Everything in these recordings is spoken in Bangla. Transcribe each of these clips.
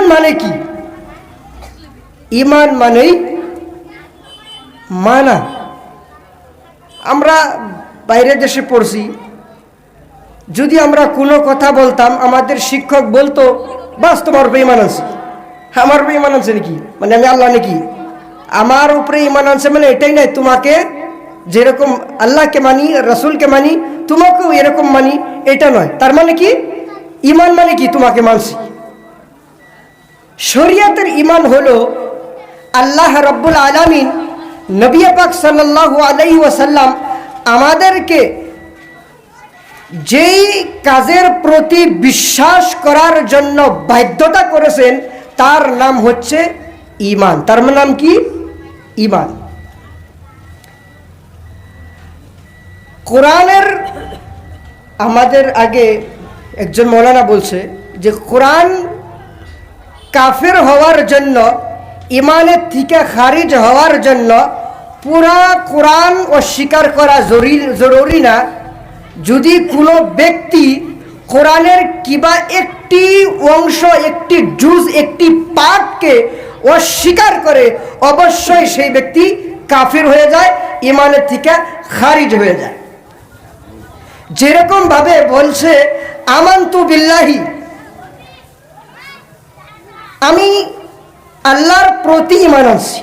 ঈমান মানে কি? ঈমান মানেই মানা। আমরা বাইরের দেশে পড়ছি, যদি আমরা কোনো কথা বলতাম, আমাদের শিক্ষক বলতো, বাস তোমার উপরে ঈমান আনছে। আমার উপরে ঈমান আনছে নাকি মানে আমি আল্লাহ নাকি? আমার উপরে ঈমান আনছে মানে এটাই নয়, তোমাকে যেরকম আল্লাহকে মানি, রাসূলকে মানি, তোমাকেও এরকম মানি, এটা নয়। তার মানে কি? ঈমান মানে কি? তোমাকে মানছি। শরিয়তের ঈমান হলো আল্লাহ রাব্বুল আলামিন নবী পাক সাল্লাল্লাহু আলাইহি ওয়াসাল্লাম আমাদেরকে যেই কাজের প্রতি বিশ্বাস করার জন্য বাধ্যতা করেছেন তার নাম হচ্ছে ঈমান। তার নাম কি? ঈমান। কোরআনের আমাদের আগে একজন মৌলানা বলছে যে কোরআন কাফের হওয়ার জন্য, ঈমানের থেকে খারিজ হওয়ার জন্য পুরা কোরআন অস্বীকার করা জরুরি না। যদি কোনো ব্যক্তি কোরআনের কিবা একটি অংশ, একটি জুজ, একটি পাঠকে অস্বীকার করে, অবশ্যই সেই ব্যক্তি কাফির হয়ে যায়, ঈমানের থেকে খারিজ হয়ে যায়। যেরকম ভাবে বলছে আমানতু বিল্লাহি, আমি আল্লাহর প্রতি ঈমান আনছি।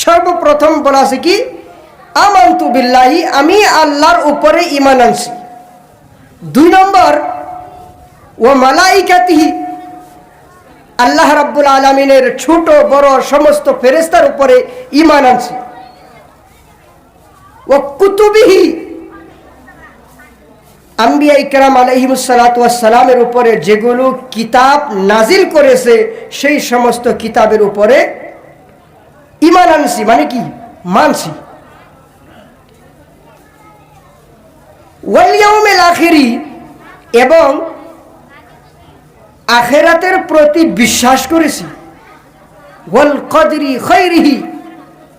সর্বপ্রথম বলা আছে কি? আমানতু বিল্লাহি, আমি আল্লাহর উপরে ঈমান আনছি। 2 নম্বর, ও মালাইকাতিহি, আল্লাহ রাব্বুল আলামিনের ছোট বড় সমস্ত ফেরেশতার উপরে ঈমান আনছি। ও কুতুবিহি, আম্বিয়া ইকরাম আলাইহিমুস সালাতু ওয়াস সালামের উপরে যেগুলো কিতাব নাজিল করেছে সেই সমস্ত কিতাবের উপরে ঈমান আনছি, মানে কি? মানছি। ওয়াল ইয়াউমিল আখিরি, এবং আখিরাতের প্রতি বিশ্বাস করেছি। ওয়াল কদরি খাইরিহি,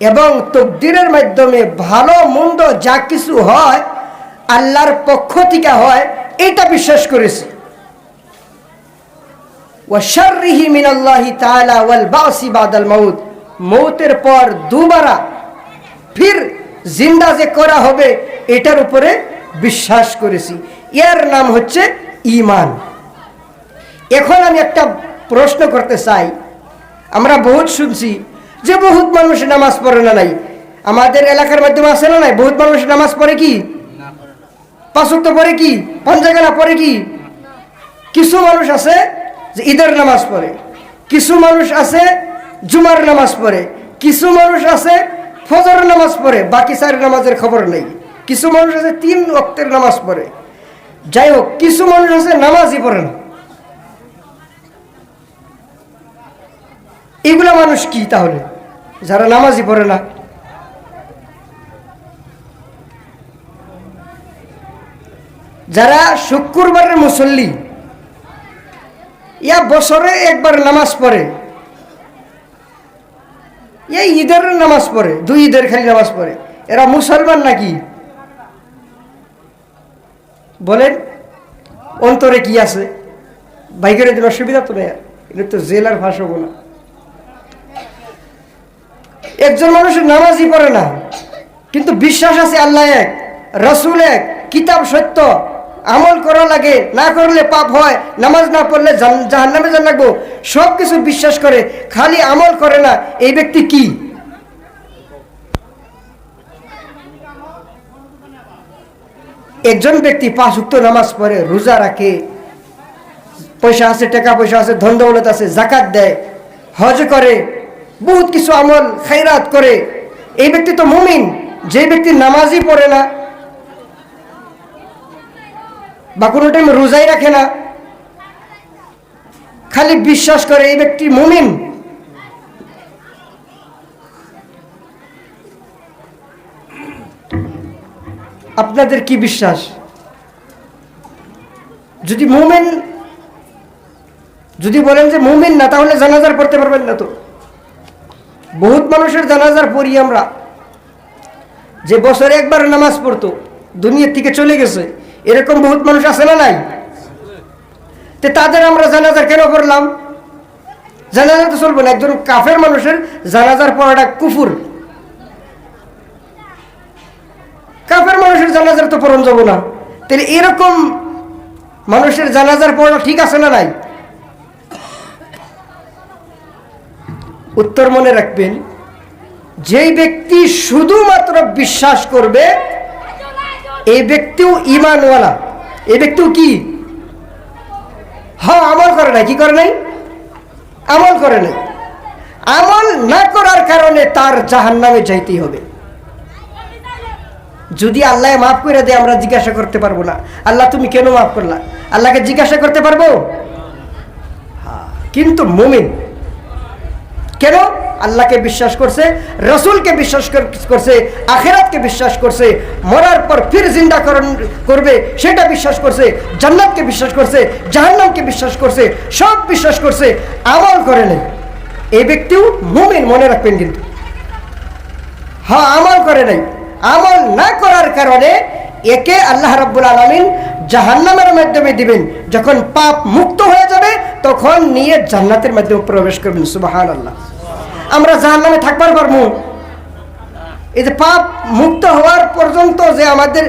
এবং তাকদীরের মাধ্যমে ভালো মন্দ যা কিছু হয় আল্লাহর পক্ষ থেকে হয়, এটা বিশ্বাস করেছি। ওয়া শাররিহি মিনাল্লাহি তাআলা ওয়াল বাসি বাদাল মাউত, মৌতের পর দুবারা ফির জিন্দা যে করা হবে এটার উপরে বিশ্বাস করেছি। এর নাম হচ্ছে ঈমান। এখন আমি একটা প্রশ্ন করতে চাই। আমরা বহুত শুনছি যে বহুত মানুষ নামাজ পড়ে না। নাই আমাদের এলাকার মাধ্যমে আছে না? নাই বহুত মানুষ নামাজ পড়ে কি? 5 ওয়াক্ত পড়ে কি? 5 জায়গা পড়ে কি? কিছু মানুষ আছে যে ঈদের নামাজ পড়ে, কিছু মানুষ আছে জুমার নামাজ পড়ে, কিছু মানুষ আছে ফজরের নামাজ পড়ে, বাকি 4 নামাজের খবর নেই। কিছু মানুষ আছে 3 ওয়াক্তের নামাজ পড়ে। যাই হোক, কিছু মানুষ আছে নামাজই পড়ে না। এগুলা মানুষ কি তাহলে, যারা নামাজই পড়ে না? যারা শুক্রবারের মুসল্লি, ইয়া বছরে একবার নামাজ পড়ে, এই ঈদের নামাজ পড়ে, 2 ঈদের খালি নামাজ পড়ে, এরা মুসলমান নাকি? বলেন, অন্তরে কি আছে? বাইকের দিন অসুবিধা তো নেই, এটা তো জেলার ভাষা বলা। একজন মানুষের নামাজই পড়ে না, কিন্তু বিশ্বাস আছে আল্লাহ এক, রাসূল এক, কিতাব সত্য, আমল করা লাগে, না করলে পাপ হয়, নামাজ না পড়লে জাহান্নামে যান লাগবো, সব কিছু বিশ্বাস করে, খালি আমল করে না। এই ব্যক্তি কি? একজন ব্যক্তি 5 ওয়াক্ত নামাজ পড়ে, রোজা রাখে, পয়সা আছে, টাকা পয়সা আছে, ধন দৌলত আছে, যাকাত দেয়, হজ করে, বহুত কিছু আমল খায়রাত করে, এই ব্যক্তি তো মুমিন। যে ব্যক্তি নামাজই পড়ে না বা কোনো টাইম রোজাই রাখে না, খালি বিশ্বাস করে, এই ব্যক্তি মুমিন। আপনাদের কি বিশ্বাস? যদি মুমিন, যদি বলেন যে মুমিন না, তাহলে জানাজার পড়তে পারবেন না। তো বহুত মানুষের জানাজার পড়ি আমরা, যে বছরে একবার নামাজ পড়তো, দুনিয়ার থেকে চলে গেছে, এরকম বহুত মানুষ আছে না? নাই? তাদের আমরা জানাজার কেন পড়লাম? জানাজা তো চলবে না, একজন কাফের মানুষের জানাজার পড়াটা কুফুর। কাফের মানুষের জানাজার তো পড়ন যাব না, তাহলে এরকম মানুষের জানাজার পড়া ঠিক আছে না নাই? উত্তর মনে রাখবেন, যেই ব্যক্তি শুধুমাত্র বিশ্বাস করবে এই ব্যক্তিও ঈমানওয়ালা, এই ব্যক্তিও কি হ্যাঁ আমল করে নাই। কি করে নাই? আমল করে নাই। আমল না করার কারণে তার জাহান্নামে যাইতেই হবে। যদি আল্লাহ মাফ করে দেয় আমরা জিজ্ঞাসা করতে পারবো না, আল্লাহ তুমি কেন মাফ করলা? আল্লাহকে জিজ্ঞাসা করতে পারবো? কিন্তু মুমিন কেন? আল্লাহকে বিশ্বাস করছে, রসুলকে বিশ্বাস করছে, আখিরাতকে বিশ্বাস করছে, মরার পর ফির জিন্দাকরণ করবে সেটা বিশ্বাস করছে, জান্নাতকে বিশ্বাস করছে, জাহান্নামকে বিশ্বাস করছে, সব বিশ্বাস করছে, আমল করে নেই। এই ব্যক্তিও মুমিন, মনে রাখবেন। কিন্তু হ্যাঁ আমল করে নাই। আমল না করার কারণে একে আল্লাহ রাব্বুল আলামিন জাহান্নামের মাধ্যমে দিবেন। যখন পাপ মুক্ত হয়ে যাবে তখন নিয়ে জান্নাতের মাধ্যমে প্রবেশ করবেন। সুবহানাল্লাহ। আমরা জাহান্নামে থাকবার পারবো? এই যে পাপ মুক্ত হওয়ার পর্যন্ত যে আমাদের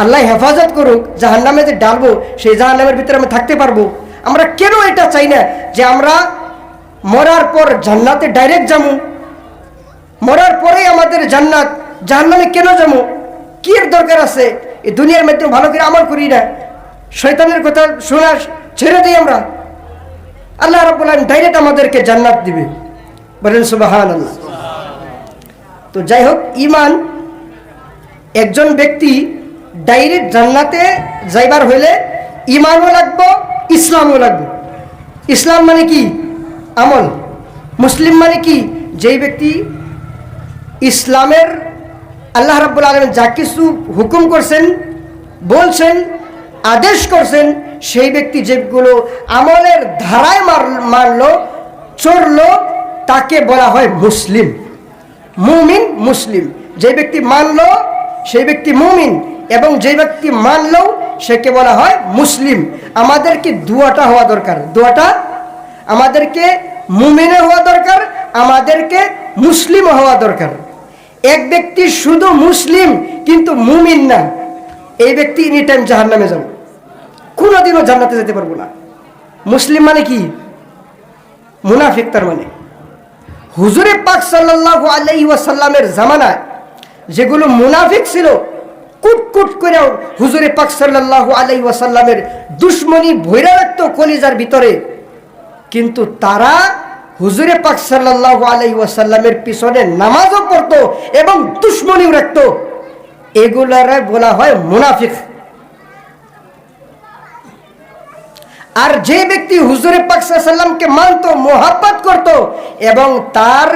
আল্লাহ হেফাজত করুক, জাহান্নামে যে ডালবো সেই জাহান্নামের ভিতরে আমরা থাকতে পারবো? আমরা কেন এটা চাই না যে আমরা মরার পর জান্নাতে ডাইরেক্ট যাবো, মরার পরেই আমাদের জান্নাত? জাহান্নামে কেন যাবো? কি এর দরকার আছে? এই দুনিয়ার মধ্যে ভালো করে আমল করি না, শয়তানের কথা শোনা ছেড়ে দিই আমরা, আল্লাহ রাব্বুল আলামিন ডাইরেক্ট আমাদেরকে জান্নাত দিবে। বলেন সুবহানাল্লাহ। তো যাই হোক, ঈমান, একজন ব্যক্তি ডাইরেক্ট জান্নাতে যাইবার হইলে ঈমানও লাগবে, ইসলামও লাগবে। ইসলাম মানে কি? আমল। মুসলিম মানে কি? যেই ব্যক্তি ইসলামের আল্লাহ রাব্বুল আলামিন যা কিছু হুকুম করছেন, বলছেন, আদেশ করছেন, সেই ব্যক্তি যেগুলো আমলের ধারায় মানলো, চললো, তাকে বলা হয় মুসলিম। মুমিন, মুসলিম। যে ব্যক্তি মানলো সেই ব্যক্তি মুমিন, এবং যে ব্যক্তি মানলো সেকে বলা হয় মুসলিম। আমাদেরকে দুয়াটা হওয়া দরকার। দুয়াটা আমাদেরকে মুমিনে হওয়া দরকার, আমাদেরকে মুসলিম হওয়া দরকার। এক ব্যক্তি শুধু মুসলিম কিন্তু মুমিন না, এই ব্যক্তি এনি টাইম জাহান্নামে যাবে, কোনোদিনও জান্নাতে যেতে পারবো না। মুসলিম মানে কি? মুনাফিক। তার মানে হুজুরে পাক সাল্লাল্লাহু আলাইহি ওয়াসাল্লামের জামানায় যেগুলো মুনাফিক ছিল, কুটকুট করে হুজুরে পাক সাল্লাল্লাহু আলাইহি ওয়াসাল্লামের দুশমনি ভইরা রাখতো কলিজার ভিতরে, কিন্তু তারা হুজুরে পাক সাল্লাল্লাহু আলাইহি ওয়াসাল্লামের পিছনে নামাজও পড়তো এবং দুশমনিও রাখতো। এগুলারে বলা হয় মুনাফিক। আর যে ব্যক্তি হুজুরে পাক সাল্লাল্লাহু আলাইহি ওয়াসাল্লামকে মানতো, মোহাব্বত করত এবং তার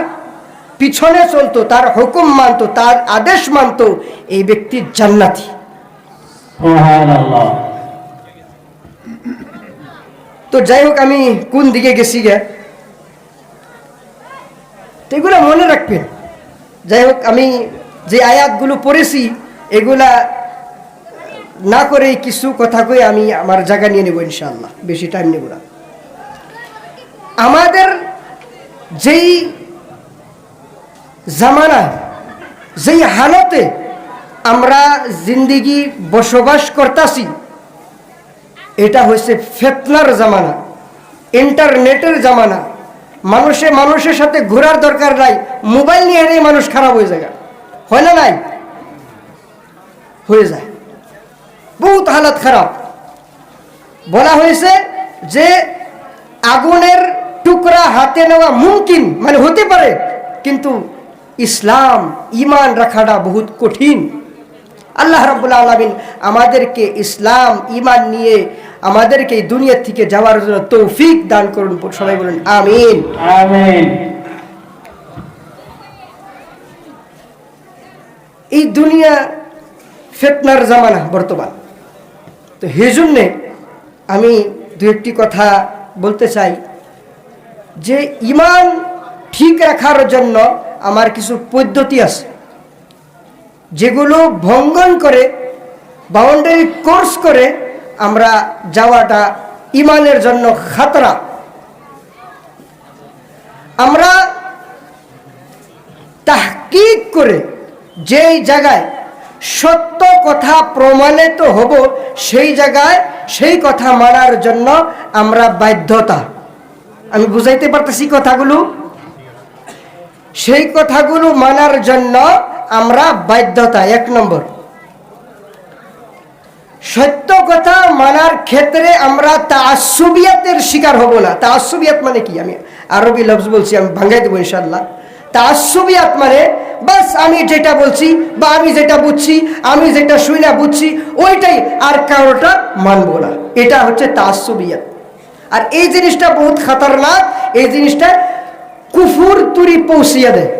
পিছনে চলতো, তার হুকুম মানতো, তার আদেশ মানতো, এই ব্যক্তি জান্নাতি। সুবহানাল্লাহ। তো যাই হোক, আমি কোন দিকে গেছি গে, তো এগুলো মনে রাখবেন। যাই হোক, আমি যে আয়াতগুলো পড়েছি এগুলা না করে কিছু কথা কই আমি আমার জায়গা নিয়ে নেব ইনশাআল্লাহ, বেশি টাইম নেব না। আমাদের যেই জামানায়, যেই হালতে আমরা জিন্দিগি বসবাস করতেছি, এটা হয়েছে ফিতনার জামানা, ইন্টারনেটের জামানা। মানুষের সাথে ঘোরার দরকার নাই, মোবাইল নিয়ে এলেই মানুষ খারাপ হয়ে যায়। হয় না? নাই? হয়ে যায়। বহুত হালত খারাপ। বলা হয়েছে যে আগুনের টুকরা হাতে নেওয়া মুমকিন, মানে হতে পারে, কিন্তু ইসলাম ঈমান রাখাটা বহুত কঠিন। আল্লাহ রাব্বুল আলামিন আমাদেরকে ইসলাম ঈমান নিয়ে আমাদেরকে এই দুনিয়া থেকে যাওয়ার জন্য তৌফিক দান করুন। সবাই বলেন আমিন। আমিন। এই দুনিয়া ফিতনার জামানা বর্তমান। তো এই জন্যে আমি দু একটি কথা বলতে চাই যে ঈমান ঠিক রাখার জন্য আমার কিছু পদ্ধতি আছে, যেগুলো ভঙ্গন করে, বাউন্ডারি কোর্স করে আমরা যাওয়াটা ঈমানের জন্য খাতরা। আমরা তাহকিক করে যেই জায়গায় সত্য কথা প্রমাণিত হব সেই জায়গায় সেই কথা মানার জন্য আমরা বাধ্যতা। আমি বুঝাইতে পারতেছি কথাগুলো? সেই কথাগুলো মানার জন্য আমরা বাধ্যতা। 1 নম্বর, সত্য কথা মানার ক্ষেত্রে আমরা তাআসসুবিয়াতের শিকার হব না। তাআসসুবিয়াত মানে কি? আমি আরবি লফজ বলছি, আমি ভাঙাই দেবো ইনশাআল্লাহ। তাআসসুবিয়াত মানে বাস আমি যেটা বলছি বা আমি যেটা বুঝছি, আমি যেটা শুনে বুঝছি ওইটাই, আর কারোটা মানবো না। এটা হচ্ছে তাআসসুবিয়াত। আর এই জিনিসটা বহুত খতরনাক। এই জিনিসটা কুফুর তুরি পৌঁছিয়ে দেয়।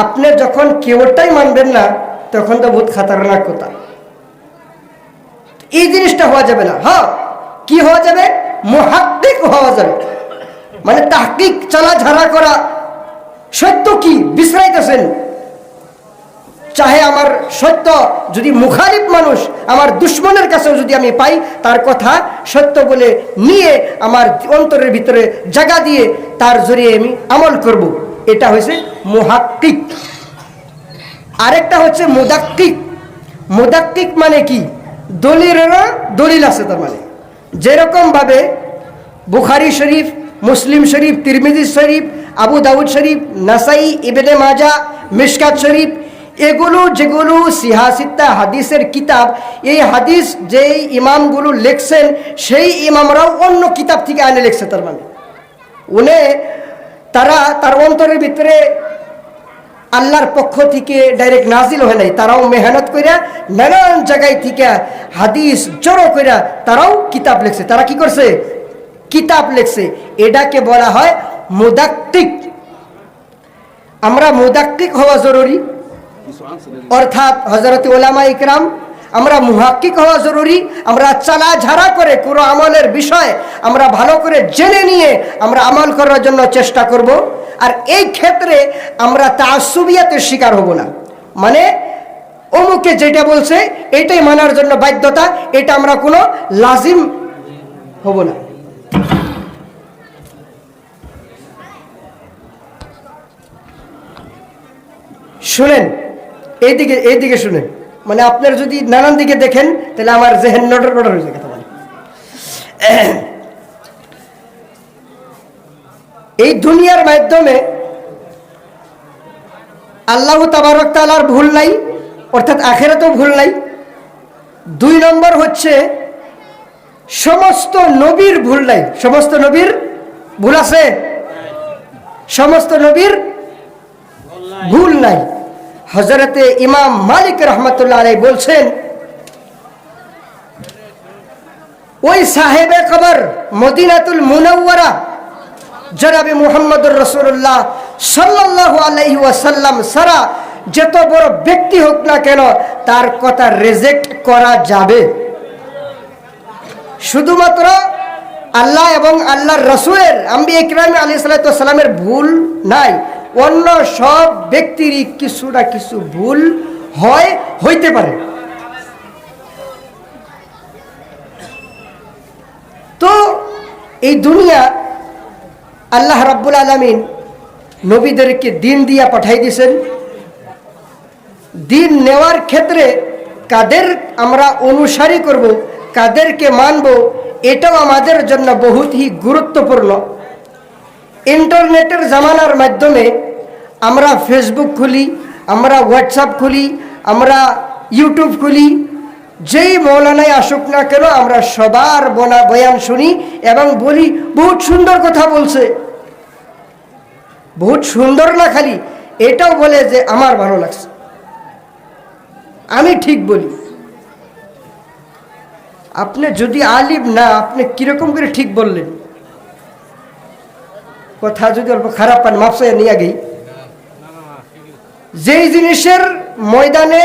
আপনি যখন কেউটাই মানবেন না তখন তো বহুত খতরনাক কথা। এই জিনিসটা হওয়া যাবে না। হ্যাঁ, কি হওয়া যাবে? মুহাক্কিক হওয়া যাবে, মানে তাহকিক, চালাঝাড়া করা। সত্য কি বিশ্রাইতেছেন, চাহে আমার সত্য যদি মুখালিফ মানুষ আমার দুশ্মনের কাছেও যদি আমি পাই, তার কথা সত্য বলে নিয়ে আমার অন্তরের ভিতরে জায়গা দিয়ে তার জরিয়ে আমি আমল করব। এটা হয়েছে মুহাক্কিক। আরেকটা হচ্ছে মুদাক্কিক। মুদাক্কিক মানে কি? দলিলেরও দলিল আছে। তার মানে যেরকম ভাবে বুখারী শরীফ, মুসলিম শরীফ, তিরমিজি শরীফ, আবু দাউদ শরীফ, নাসাই, ইবনে মাজাহ, মিশকাত শরীফ, এগুলো যেগুলো সিহাসিত্তা হাদিসের কিতাব, এই হাদিস যেই ইমামগুলো লেখছেন সেই ইমামরাও অন্য কিতাব থেকে আনে লেখছে। তার মানে তারা তার অন্তরের ভিতরে আল্লাহর পক্ষ থেকে ডাইরেক্ট নাজিল হয় নাই, তারাও মেহনত কইরা নানান জায়গায় থেকে হাদিস জড়ো কইরা তারাও কিতাব লেখছে। তারা কি করছে? কিতাব লেখছে। এটাকে বলা হয় মুদাক্কিক। আমরা মুদাক্কিক হওয়া জরুরি, অর্থাৎ হযরত উলামা ইকরাম, আমরা মুহাক্কিক হওয়া জরুরি। আমরা চালাঝাড়া করে কোনো আমলের বিষয় আমরা ভালো করে জেনে নিয়ে আমরা আমল করার জন্য চেষ্টা করব। আর এই ক্ষেত্রে আমরা তাআসসুবিয়াতের শিকার হব না, মানে অমুকে যেটা বলছে এটাই মানার জন্য বাধ্যতা, এটা আমরা কোনো লাজিম হব না। শুনেন, এইদিকে শুনেন, মানে আপনার যদি নানান দিকে দেখেন তাহলে আমার জেহেন নটর নটর হয়ে যায় কথা বলে। এই দুনিয়ার মাধ্যমে আল্লাহ তাবারক তাআলার ভুল নাই, অর্থাৎ আখিরাতেও ভুল নাই। 2 নম্বর হচ্ছে সমস্ত নবীর ভুল নাই। সমস্ত নবীর ভুল আছে? সমস্ত নবীর ভুল নাই। হযরতে ইমাম মালিক রহমতুল্লাহ আলাইহি বলছেন, ওই সাহেবে কবর মদিনাতুল মুনাওয়ারা জনাবে মুহাম্মদুর রাসূলুল্লাহ সাল্লাল্লাহু আলাইহি ওয়াসাল্লাম সারা যত বড় ব্যক্তি হোক না কেন তার কথা রিজেক্ট করা যাবে। শুধুমাত্র আল্লাহ এবং আল্লাহর রাসূলের, আম্বিয়া ইকরাম আলাইহিস সালাতু ওয়াস সালামের ভুল নাই, অন্য সব ব্যক্তিরই কিছু না কিছু ভুল হইতে পারে। তো এই দুনিয়া আল্লাহ রাব্বুল আলামিন নবীদেরকে দিন দিয়া পাঠাই দিয়েছেন। দিন নেওয়ার ক্ষেত্রে কাদের আমরা অনুসারী করব, কাদেরকে মানব, এটাও আমাদের জন্য বহুতই গুরুত্বপূর্ণ। ইন্টারনেটের জামানার মাধ্যমে আমরা ফেসবুক খুলি, আমরা হোয়াটসঅ্যাপ খুলি, আমরা ইউটিউব খুলি, যেই মৌলানাই আসুক না কেন আমরা সবার বয়ান শুনি এবং বলি বহুত সুন্দর কথা বলছে। বহুত সুন্দর না, খালি এটাও বলে যে আমার ভালো লাগছে, আমি ঠিক বলি। আপনি যদি আলিম না, আপনি কিরকম করে ঠিক বললেন? কথা যদি অল্প খারাপ পান মাপসায় নিয়ে গেই। যেই জিনিসের ময়দানে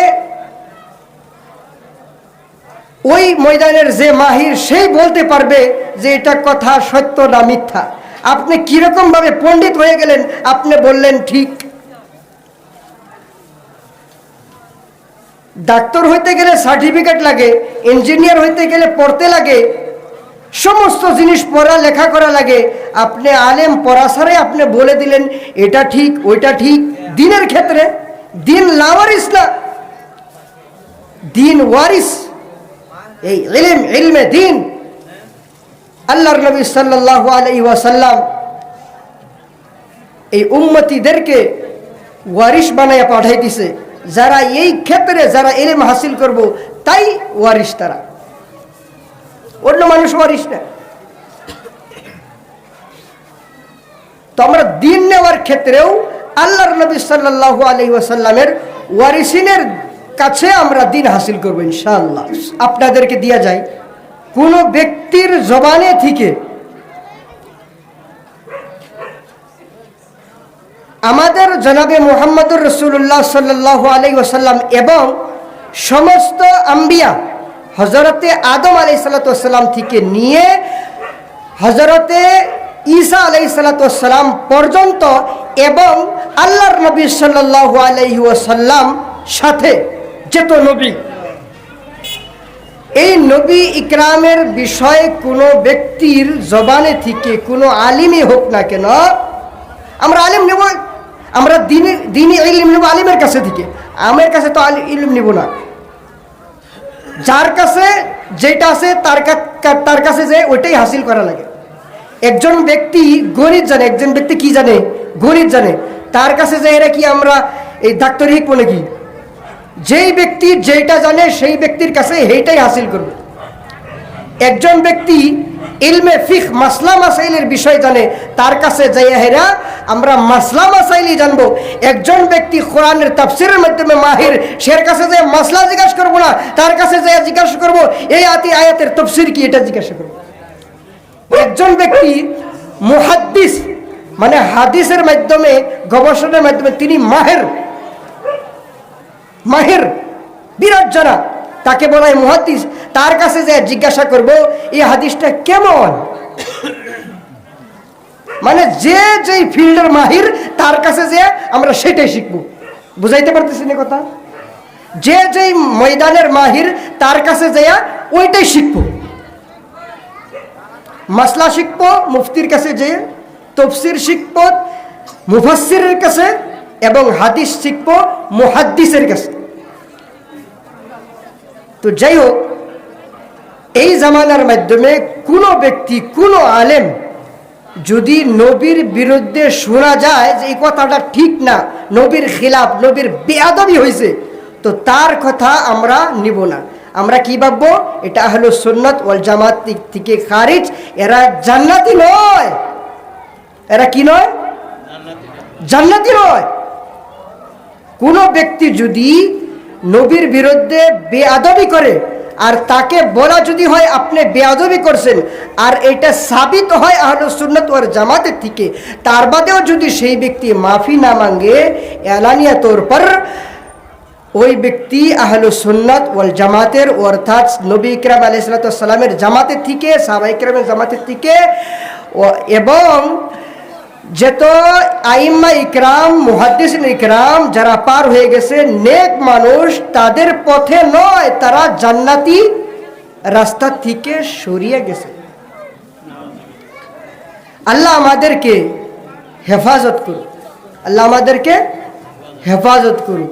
ওই ময়দানের যে মাহির সেই বলতে পারবে যে এটা কথা সত্য না মিথ্যা। আপনি কিরকম ভাবে পণ্ডিত হয়ে গেলেন, আপনি বললেন ঠিক। ডাক্তার হইতে গেলে সার্টিফিকেট লাগে, ইঞ্জিনিয়ার হইতে গেলে পড়তে লাগে, সমস্ত জিনিস পড়া লেখা করা লাগে, আপনি আলেম পড়া ছাড়াই আপনি বলে দিলেন এটা ঠিক ওইটা ঠিক। দিনের ক্ষেত্রে দিন লাওয়ারিস না, দিন ওয়ারিস, এই ইলমে দিন। আল্লাহর নবী সাল্লাল্লাহু আলাইহি ওয়াসাল্লাম এই উম্মতিদেরকে ওয়ারিস বানাইয়া পাঠাই দিছে, যারা এই ক্ষেত্রে যারা ইলম হাসিল করব তাই ওয়ারিস, তারা অন্য মানুষ ওয়ারিস না। তো আমরা দিন নেওয়ার ক্ষেত্রেও আল্লাহর নবী সাল্লাল্লাহু আলাইহি ওয়াসাল্লামের ওয়ারিসিনের কাছে আমরা দিন হাসিল করব ইনশাআল্লাহ। আপনাদেরকে দিয়া যায়, কোন ব্যক্তির জবানে থেকে আমাদের জনাবে মুহাম্মদুর রাসূলুল্লাহ সাল্লাল্লাহু আলাইহি ওয়াসাল্লাম এবং সমস্ত আম্বিয়া হযরতে আদম আলাইহিস সালাতু ওয়াস সালাম থেকে নিয়ে হযরতে ঈসা আলাইহিস সালাতু ওয়াস সালাম পর্যন্ত এবং আল্লাহর নবী সাল্লাল্লাহু আলাইহি ওয়াসাল্লাম সাথে যত নবী, এই নবী ইকরামের বিষয়ে কোনো ব্যক্তির জবানে থেকে কোনো আলিমই হোক না কেন, আমরা আলিম নেব, আমরা দিনী ইলম নেব আলিমের কাছে থেকে। আমার কাছে তো ইলম নেব না, যার কাছে যেটা আছে তার কাছে যে ওইটাই হাসিল করা লাগে। একজন ব্যক্তি গণিত জানে, একজন ব্যক্তি কি জানে, গণিত জানে, তার কাছে যে এরা কি আমরা এই ডাক্তারি শিখবো নাকি? যেই ব্যক্তি যেটা জানে সেই ব্যক্তির কাছে সেইটাই হাসিল করবে। একজন ব্যক্তি ইলমে ফিকহ মাসলা মাসাইলের বিষয় জানে, তার কাছে যাইয়া হেরা আমরা মাসলা মাসাইলই জানবো। একজন ব্যক্তি কোরআনের তাফসীরের মাধ্যমে মাহির, সের কাছে যে মাসলা জিজ্ঞাসা করবো না, তার কাছে যাইয়া জিজ্ঞাসা করবো এই আয়াতের তাফসীর কি, এটা জিজ্ঞাসা করবো। একজন ব্যক্তি মুহাদ্দিস মানে হাদিসের মাধ্যমে গবেষণার মাধ্যমে তিনি মাহির বিরাট জানা, তাকে বলা হয় মুহাদ্দিস। তার কাছে যে জিজ্ঞাসা করব এই হাদিসটা কেমন, মানে যে যেই ফিল্ডের মাহির তার কাছে যে আমরা সেটাই শিখবো। বুঝাইতে পারতেছি না কথা? যে যেই ময়দানের মাহির তার কাছে যে ওইটাই শিখবো। মাসলা শিখবো মুফতির কাছে, যে তাফসীর শিখবো মুফাসসিরের কাছে, এবং হাদিস শিখবো মুহাদ্দিসের কাছে। তো যাই হোক, এই জামানার মাধ্যমে কোনো ব্যক্তি কোনো আলেম যদি নবীর বিরুদ্ধে শোনা যায় যে এই কথাটা ঠিক না, নবীর খিলাফ, নবীর বেয়াদবি হয়েছে, তো তার কথা আমরা নিব না। আমরা কি ভাববো, এটা আহলুস সুন্নাত ওয়াল জামাত থেকে খারিজ, এরা জান্নাতি নয়। এরা কি নয়? জান্নাতি নয়। কোনো ব্যক্তি যদি নবীর বিরুদ্ধে বেয়াদবি করে আর তাকে বলা যদি হয় আপনি বেয়াদবি করছেন, আর এটা সাবিত হয় আহলুস সুন্নাত ওয়াল জামাতের থেকে, তার বাদেও যদি সেই ব্যক্তি মাফি না মাঙ্গে এলানিয়া তৌর পর, ওই ব্যক্তি আহলুস সুন্নাত ওয়াল জামাতের অর্থাৎ নবী ইকরাম আলাইহিস সালাতু ওয়াস সালামের জামাতের থেকে, সাহাবায়ে কেরামের জামাতের থেকে, এবং যত আইম্মা ইকরাম মুহাদ্দিসিন ইকরাম যারা পার হয়ে গেছে নেক মানুষ, তাদের পথে নয়, তারা জান্নাতি রাস্তা থেকে সরিয়ে গেছে। আল্লাহ আমাদেরকে হেফাজত করুন, আল্লাহ আমাদেরকে হেফাজত করুন।